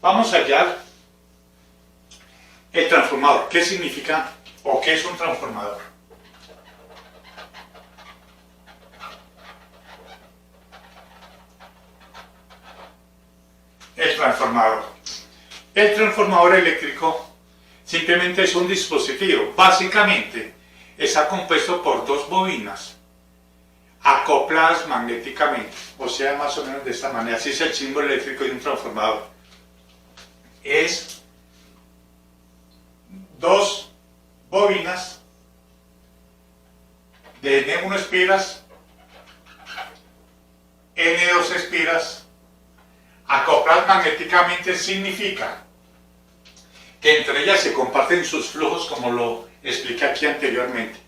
Vamos a hallar el transformador. ¿Qué significa o qué es un transformador? El transformador. El transformador eléctrico simplemente es un dispositivo. Básicamente está compuesto por dos bobinas acopladas magnéticamente. O sea, más o menos de esta manera. Así es el símbolo eléctrico de un transformador. Es dos bobinas de N1 espiras, N2 espiras, acopladas magnéticamente. Significa que entre ellas se comparten sus flujos, como lo expliqué aquí anteriormente.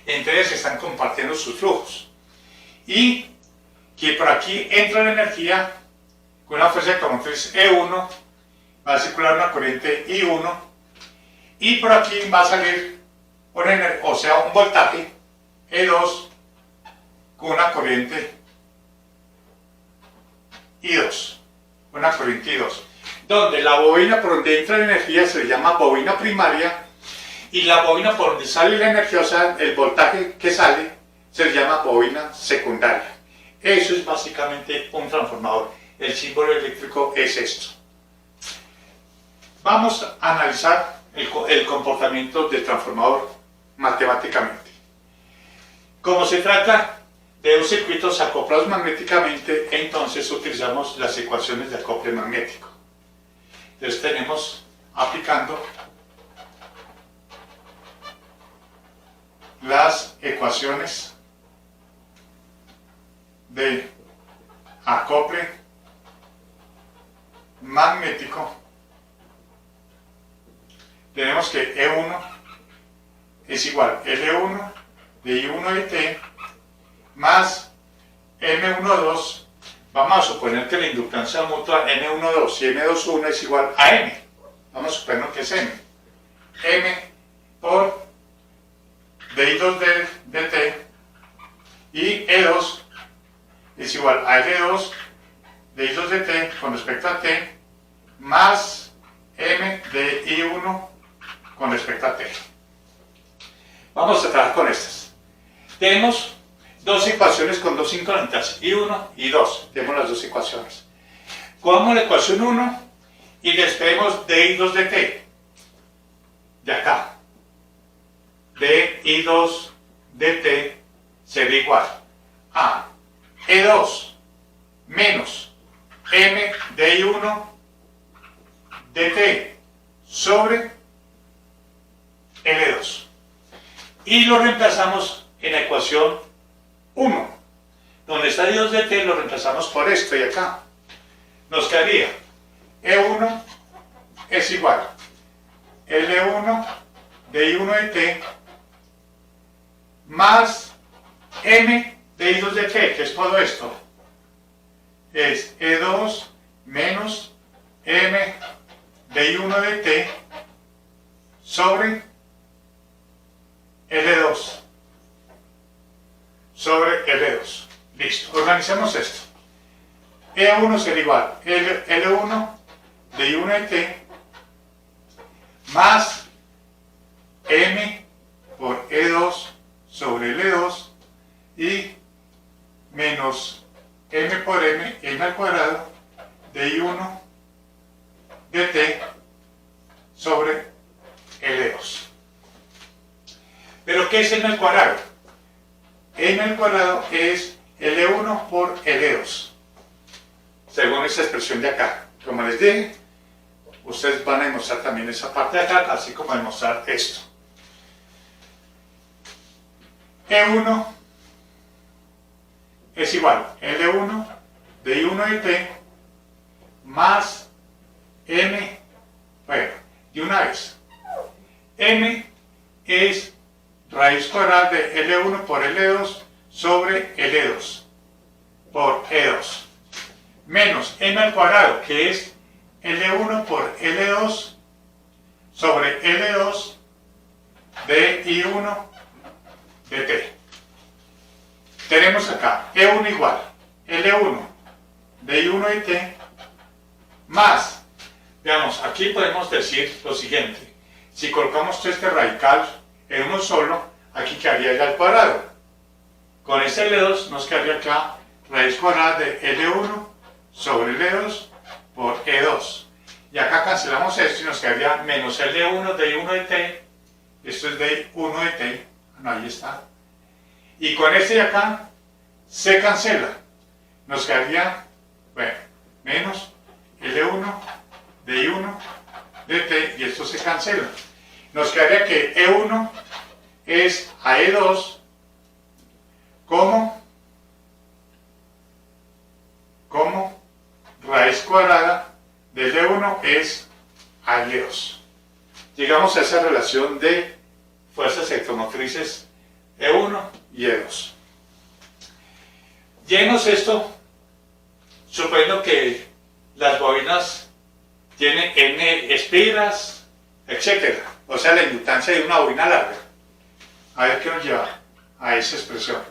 Entre ellas se están compartiendo sus flujos. Y que por aquí entra la energía con una fuerza automotriz E1, va a circular una corriente I1, y por aquí va a salir un voltaje E2 con una corriente I2, donde la bobina por donde entra la energía se le llama bobina primaria, y la bobina por donde sale la energía, o sea, el voltaje que sale, se le llama bobina secundaria. Eso es básicamente un transformador. El símbolo eléctrico es esto. Vamos a analizar el comportamiento del transformador matemáticamente. Como se trata de dos circuitos acoplados magnéticamente, entonces utilizamos las ecuaciones de acople magnético. Entonces tenemos, aplicando las ecuaciones de acople magnético, tenemos que E1 es igual a L1 de I1 de T más M12. Vamos a suponer que la inductancia mutua N12 y N21 es igual a M. Vamos a suponer que es M. M por dI2 de T, y E2 es igual a L2 de I2 de T con respecto a T más M de I1 con respecto a T. Vamos a trabajar con estas. Tenemos dos ecuaciones con dos incógnitas, I1 y 2. Tenemos las dos ecuaciones. Cogemos la ecuación 1 y despedimos de I2 de T. De acá. De I2 de T será igual a E2 menos M de I1 de T sobre L2. Y lo reemplazamos en la ecuación 1. Donde está I2 de T lo reemplazamos por esto y acá. Nos quedaría E1 es igual a L1 de I1 de T más M de I2 de T, que es todo esto. Es E2 menos M de I1 de T sobre L2. Sobre L2. Listo. Organizamos esto. E1 será igual a L1 de I1 de T más M por E2 sobre L2 y menos M por M al cuadrado de I1 de T sobre L2. ¿Pero qué es M al cuadrado? M al cuadrado es L1 por L2, según esa expresión de acá. Como les dije, ustedes van a demostrar también esa parte de acá, así como demostrar esto. E1 es igual a L1 de I1 de T más M, bueno, de una vez. M es raíz cuadrada de L1 por L2 sobre L2 por E2 menos M al cuadrado, que es L1 por L2 sobre L2 de I1 de T. Tenemos acá E1 igual L1 de I1 de T más Veamos, aquí podemos decir lo siguiente. Si colocamos este radical en uno solo, aquí quedaría L al cuadrado. Con este L2 nos quedaría acá raíz cuadrada de L1 sobre L2 por E2. Y acá cancelamos esto y nos quedaría menos L1 de I1 de T. Esto es de I1 de T. No, ahí está. Y con este de acá se cancela. Nos quedaría, bueno, menos L1 de I1 de T, y esto se cancela. Nos quedaría que E1 es a E2 como raíz cuadrada de L1 es a L2. Llegamos a esa relación de fuerzas electromotrices E1 y E2. Llenos esto, suponiendo que las bobinas tienen N espiras, etc. O sea, la inductancia de una bobina larga. A ver qué nos lleva a esa expresión.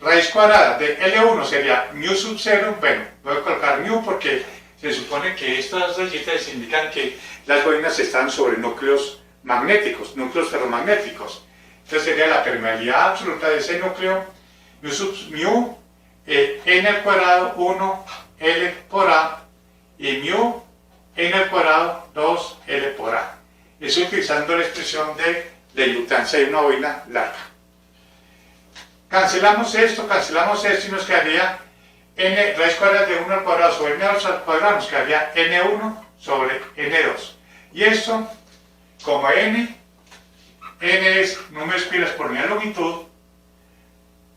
Raíz cuadrada de L1 sería μ sub 0. Bueno, voy a colocar μ porque se supone que estas rayitas indican que las bobinas están sobre núcleos magnéticos, núcleos ferromagnéticos. Entonces sería la permeabilidad absoluta de ese núcleo, μ n al cuadrado 1 L por A y μ n al cuadrado 2 L por A. Eso utilizando la expresión de la inductancia de una bobina larga. Cancelamos esto y nos quedaría n raíz cuadrada de 1 al cuadrado sobre n2 al cuadrado, nos quedaría n1 sobre n2. Y esto, como n es número de espiras por unidad de longitud,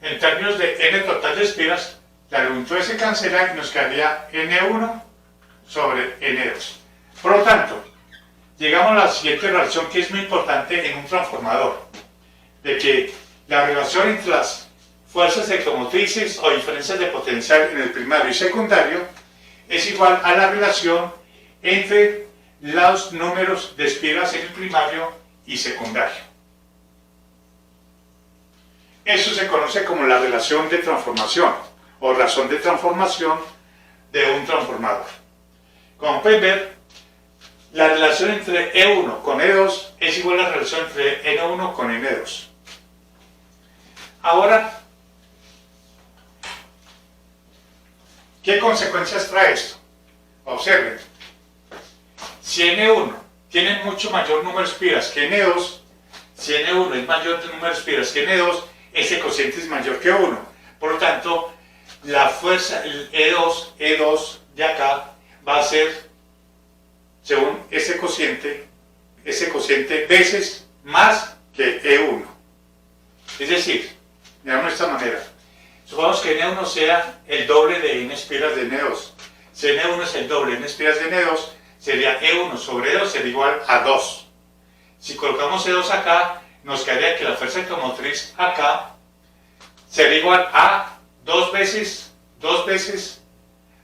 en términos de n total de espiras, la longitud se cancela y nos quedaría n1 sobre n2. Por lo tanto, llegamos a la siguiente relación que es muy importante en un transformador, de que la relación entre las fuerzas electromotrices o diferencias de potencial en el primario y secundario es igual a la relación entre los números de espiras en el primario y secundario. Eso se conoce como la relación de transformación o razón de transformación de un transformador. Como pueden ver, la relación entre E1 con E2 es igual a la relación entre N1 con N2. Ahora, ¿qué consecuencias trae esto? Observen. Si N1 tiene mucho mayor número de espiras que N2, si N1 es mayor número de espiras que N2, ese cociente es mayor que 1. Por lo tanto, la fuerza, el E2 de acá, va a ser, según ese cociente veces más que E1. Es decir, veamos de esta manera. Supongamos que N1 sea el doble de N espiras de N2. Si N1 es el doble de N espiras de N2, sería E1 sobre E2 sería igual a 2. Si colocamos E2 acá, nos quedaría que la fuerza electromotriz acá sería igual a 2 veces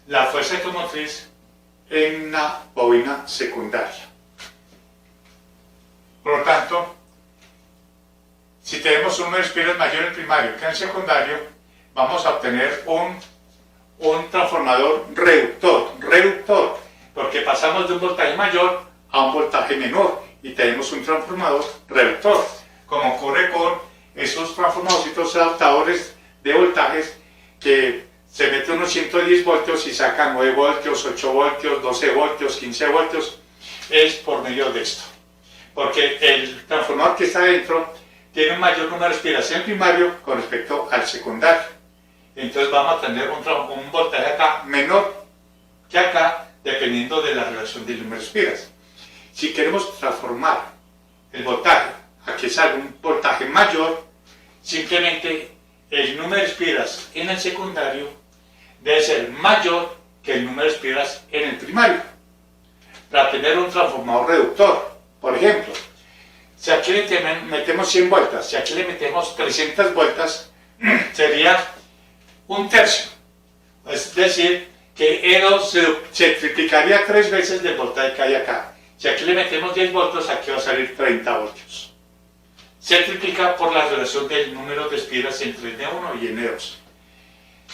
la fuerza electromotriz en una bobina secundaria. Por lo tanto, si tenemos un número de espiras mayor en el primario que en el secundario, vamos a obtener un transformador reductor, porque pasamos de un voltaje mayor a un voltaje menor y tenemos un transformador reductor, como ocurre con esos transformadores adaptadores de voltajes que se mete unos 110 voltios y saca 9 voltios, 8 voltios, 12 voltios, 15 voltios, es por medio de esto. Porque el transformador que está dentro tiene un mayor número de espiras en el primario con respecto al secundario. Entonces vamos a tener un voltaje acá menor que acá, dependiendo de la relación del número de espiras. Si queremos transformar el voltaje a que salga un voltaje mayor, simplemente el número de espiras en el secundario debe ser mayor que el número de espiras en el primario, para tener un transformador reductor. Por ejemplo, si aquí le metemos 100 vueltas, si aquí le metemos 300 vueltas, sería un tercio. Es decir, que E2 se triplicaría 3 veces del voltaje que hay acá. Si aquí le metemos 10 voltios, aquí va a salir 30 voltios. Se triplica por la relación del número de espiras entre N1 y N2.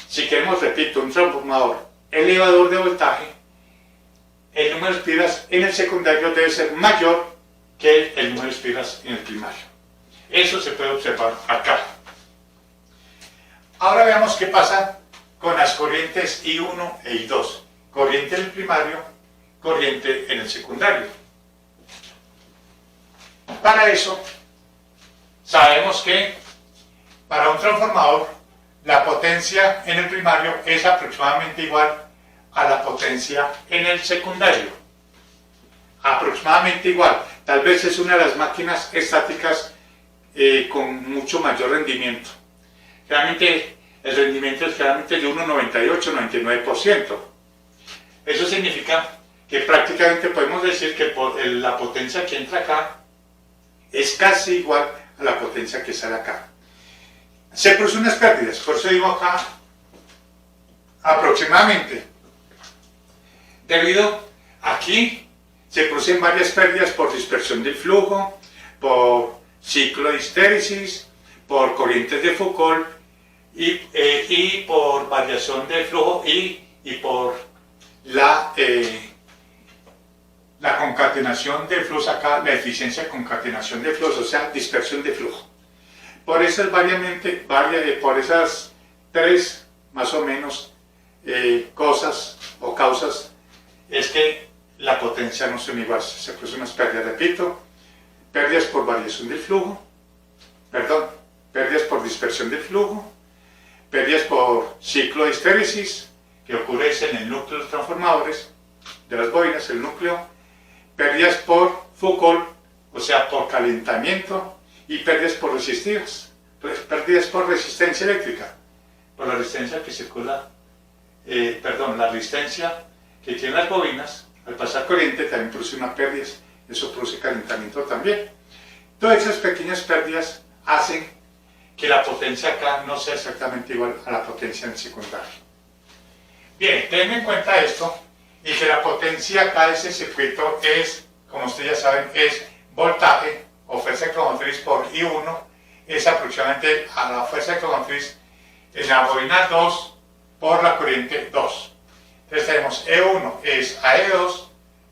Si queremos, repito, un transformador elevador de voltaje, el número de espiras en el secundario debe ser mayor que el número de espiras en el primario. Eso se puede observar acá. Ahora veamos qué pasa con las corrientes I1 e I2. Corriente en el primario, corriente en el secundario. Para eso, sabemos que para un transformador, la potencia en el primario es aproximadamente igual a la potencia en el secundario. Aproximadamente igual. Tal vez es una de las máquinas estáticas con mucho mayor rendimiento. Realmente el rendimiento es generalmente de 1,98-99%. Eso significa que prácticamente podemos decir que la potencia que entra acá es casi igual a la potencia que sale acá. Se producen unas pérdidas, por eso digo acá aproximadamente. Debido aquí se producen varias pérdidas por dispersión del flujo, por ciclo de histéresis, por corrientes de Foucault y por variación del flujo y por la concatenación de flujos acá, la eficiencia de concatenación de flujos, o sea, dispersión de flujo. Por esas por esas tres más o menos cosas o causas es que la potencia no son iguales. Se producen unas pérdidas, repito, pérdidas por variación del flujo, pérdidas por dispersión del flujo, pérdidas por ciclo de histéresis, que ocurre en el núcleo de los transformadores, de las bobinas, el núcleo, pérdidas por Foucault, o sea, por calentamiento, y pérdidas por resistivas, pérdidas por resistencia eléctrica, por la resistencia que circula, la resistencia que tienen las bobinas, al pasar corriente también produce unas pérdidas, eso produce calentamiento también. Todas esas pequeñas pérdidas hacen que la potencia acá no sea exactamente igual a la potencia en el secundario. Bien, ten en cuenta esto, y que la potencia acá de ese circuito es, como ustedes ya saben, es voltaje o fuerza electromotriz por I1, es aproximadamente a la fuerza electromotriz en la bobina 2 por la corriente 2. Entonces tenemos E1 es a E2,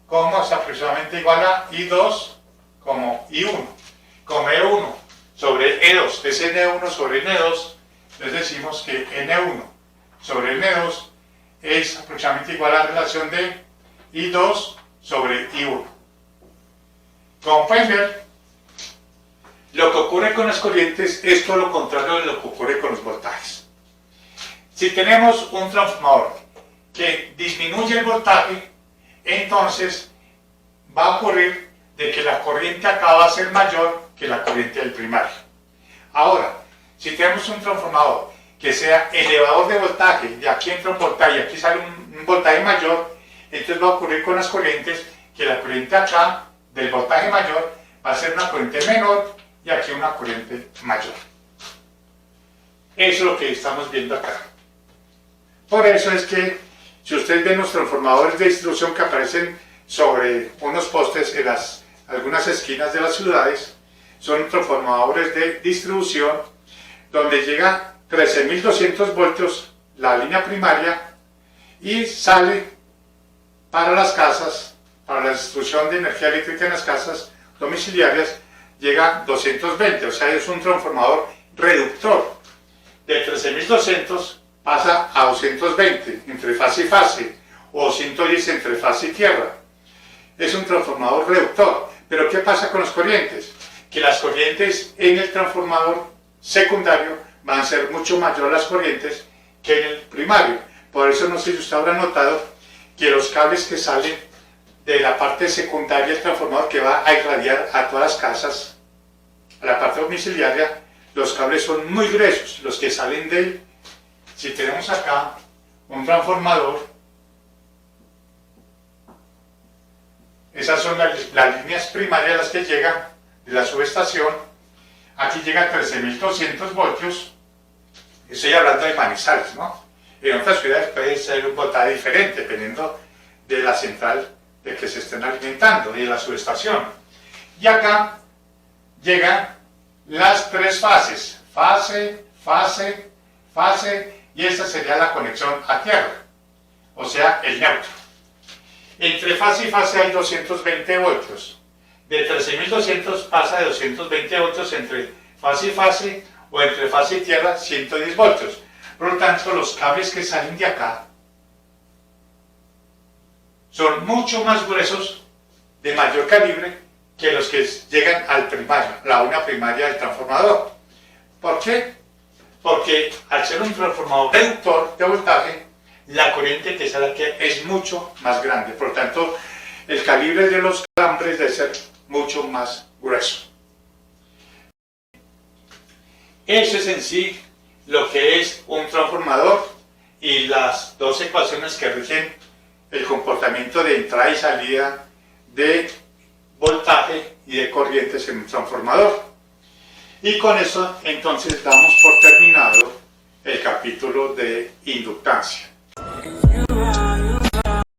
como es aproximadamente igual a I2 como I1. Como E1 sobre E2 es N1 sobre N2, entonces decimos que N1 sobre N2 es aproximadamente igual a la relación de I2 sobre I1. Como pueden ver, lo que ocurre con las corrientes es todo lo contrario de lo que ocurre con los voltajes. Si tenemos un transformador que disminuye el voltaje, entonces va a ocurrir de que la corriente acá va a ser mayor que la corriente del primario. Ahora, si tenemos un transformador que sea elevador de voltaje, y aquí entra un voltaje y aquí sale un voltaje mayor, entonces va a ocurrir con las corrientes que la corriente acá del voltaje mayor va a ser una corriente menor y aquí una corriente mayor. Eso es lo que estamos viendo acá. Por eso es que si ustedes ven los transformadores de distribución que aparecen sobre unos postes en algunas esquinas de las ciudades, son transformadores de distribución donde llega 13.200 voltios la línea primaria y sale para las casas, para la distribución de energía eléctrica en las casas domiciliarias, llega 220, o sea, es un transformador reductor. De 13.200 pasa a 220 entre fase y fase, o 110 entre fase y tierra. Es un transformador reductor. Pero ¿qué pasa con las corrientes? Que las corrientes en el transformador secundario van a ser mucho mayor las corrientes que en el primario. Por eso no sé si usted habrá notado que los cables que salen de la parte secundaria del transformador que va a irradiar a todas las casas, a la parte domiciliaria, los cables son muy gruesos. Los que salen de él, si tenemos acá un transformador, esas son las líneas primarias las que llegan de la subestación. Aquí llega a 13.200 voltios. Estoy hablando de Manizales, ¿no? En otras ciudades puede ser un voltaje diferente, dependiendo de la central de que se estén alimentando y de la subestación. Y acá llegan las tres fases: fase, fase, fase, y esta sería la conexión a tierra, o sea, el neutro. Entre fase y fase hay 220 voltios. De 13.200 pasa de 220 voltios entre fase y fase, o entre fase y tierra 110 voltios. Por lo tanto, los cables que salen de acá son mucho más gruesos, de mayor calibre, que los que llegan al primario, la una primaria del transformador. ¿Por qué? Porque al ser un transformador reductor de voltaje, la corriente que sale aquí es mucho más grande. Por lo tanto, el calibre de los calambres debe ser mucho más grueso. Eso es en sí lo que es un transformador y las dos ecuaciones que rigen el comportamiento de entrada y salida de voltaje y de corrientes en un transformador. Y con eso entonces damos por terminado el capítulo de inductancia.